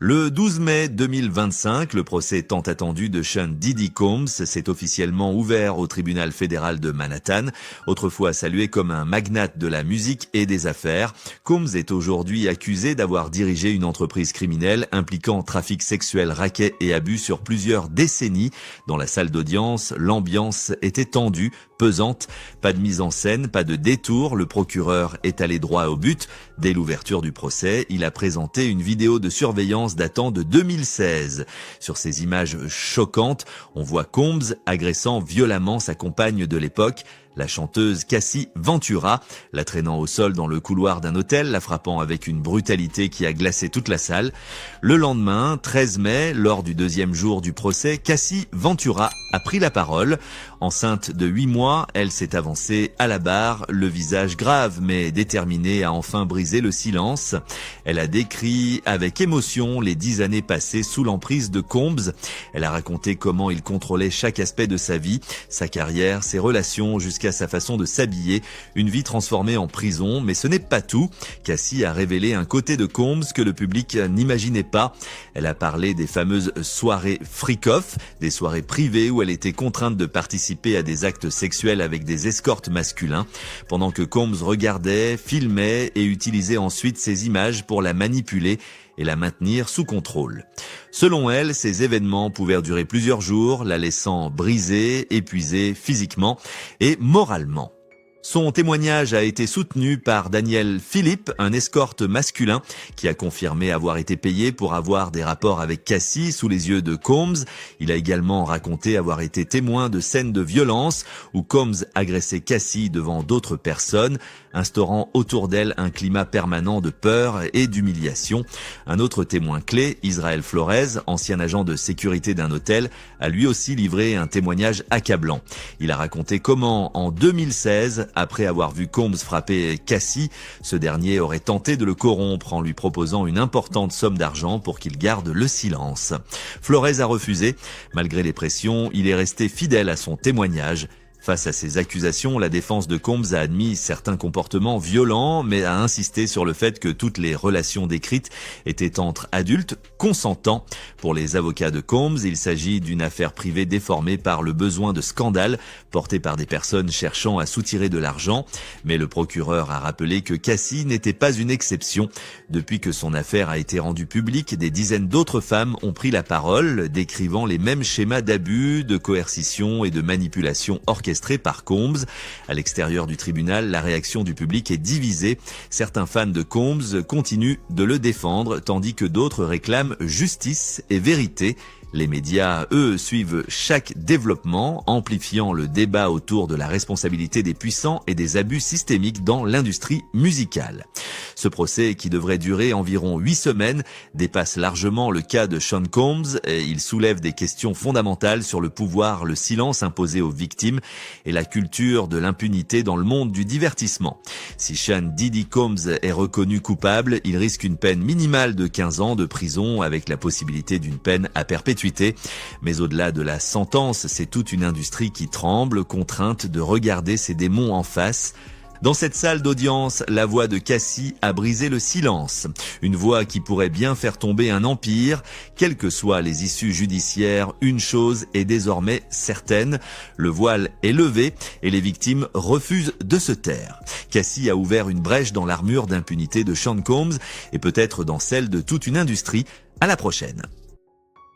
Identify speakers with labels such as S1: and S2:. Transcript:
S1: Le 12 mai 2025, le procès tant attendu de Sean Diddy Combs s'est officiellement ouvert au tribunal fédéral de Manhattan. Autrefois salué comme un magnate de la musique et des affaires, Combs est aujourd'hui accusé d'avoir dirigé une entreprise criminelle impliquant trafic sexuel, racket et abus sur plusieurs décennies. Dans la salle d'audience, l'ambiance était tendue, pesante. Pas de mise en scène, pas de détour. Le procureur est allé droit au but. Dès l'ouverture du procès, il a présenté une vidéo de surveillance datant de 2016. Sur ces images choquantes, on voit Combs agressant violemment sa compagne de l'époque, la chanteuse Cassie Ventura, la traînant au sol dans le couloir d'un hôtel, la frappant avec une brutalité qui a glacé toute la salle. Le lendemain, 13 mai, lors du deuxième jour du procès, Cassie Ventura a pris la parole. Enceinte de 8 mois, elle s'est avancée à la barre, le visage grave mais déterminée à enfin briser le silence. Elle a décrit avec émotion les 10 années passées sous l'emprise de Combs. Elle a raconté comment il contrôlait chaque aspect de sa vie, sa carrière, ses relations, jusqu'à sa façon de s'habiller, une vie transformée en prison. Mais ce n'est pas tout. Cassie a révélé un côté de Combs que le public n'imaginait pas. Elle a parlé des fameuses soirées freak-off, des soirées privées où elle était contrainte de participer à des actes sexuels avec des escortes masculins, pendant que Combs regardait, filmait et utilisait ensuite ces images pour la manipuler et la maintenir sous contrôle. Selon elle, ces événements pouvaient durer plusieurs jours, la laissant brisée, épuisée physiquement et moralement. Son témoignage a été soutenu par Daniel Philippe, un escorte masculin qui a confirmé avoir été payé pour avoir des rapports avec Cassie sous les yeux de Combs. Il a également raconté avoir été témoin de scènes de violence où Combs agressait Cassie devant d'autres personnes, instaurant autour d'elle un climat permanent de peur et d'humiliation. Un autre témoin clé, Israël Flores, ancien agent de sécurité d'un hôtel, a lui aussi livré un témoignage accablant. Il a raconté comment, en 2016, après avoir vu Combs frapper Cassie, ce dernier aurait tenté de le corrompre en lui proposant une importante somme d'argent pour qu'il garde le silence. Flores a refusé. Malgré les pressions, il est resté fidèle à son témoignage. Face à ces accusations, la défense de Combs a admis certains comportements violents, mais a insisté sur le fait que toutes les relations décrites étaient entre adultes consentants. Pour les avocats de Combs, il s'agit d'une affaire privée déformée par le besoin de scandale, porté par des personnes cherchant à soutirer de l'argent. Mais le procureur a rappelé que Cassie n'était pas une exception. Depuis que son affaire a été rendue publique, des dizaines d'autres femmes ont pris la parole, décrivant les mêmes schémas d'abus, de coercition et de manipulation orchestrée par Combs. À l'extérieur du tribunal, la réaction du public est divisée. Certains fans de Combs continuent de le défendre, tandis que d'autres réclament justice et vérité. Les médias, eux, suivent chaque développement, amplifiant le débat autour de la responsabilité des puissants et des abus systémiques dans l'industrie musicale. Ce procès, qui devrait durer environ 8 semaines, dépasse largement le cas de Sean Combs et il soulève des questions fondamentales sur le pouvoir, le silence imposé aux victimes et la culture de l'impunité dans le monde du divertissement. Si Sean Diddy Combs est reconnu coupable, il risque une peine minimale de 15 ans de prison avec la possibilité d'une peine à perpétuité. Mais au-delà de la sentence, c'est toute une industrie qui tremble, contrainte de regarder ses démons en face. Dans cette salle d'audience, la voix de Cassie a brisé le silence. Une voix qui pourrait bien faire tomber un empire. Quelles que soient les issues judiciaires, une chose est désormais certaine. Le voile est levé et les victimes refusent de se taire. Cassie a ouvert une brèche dans l'armure d'impunité de Sean Combs et peut-être dans celle de toute une industrie. À la prochaine.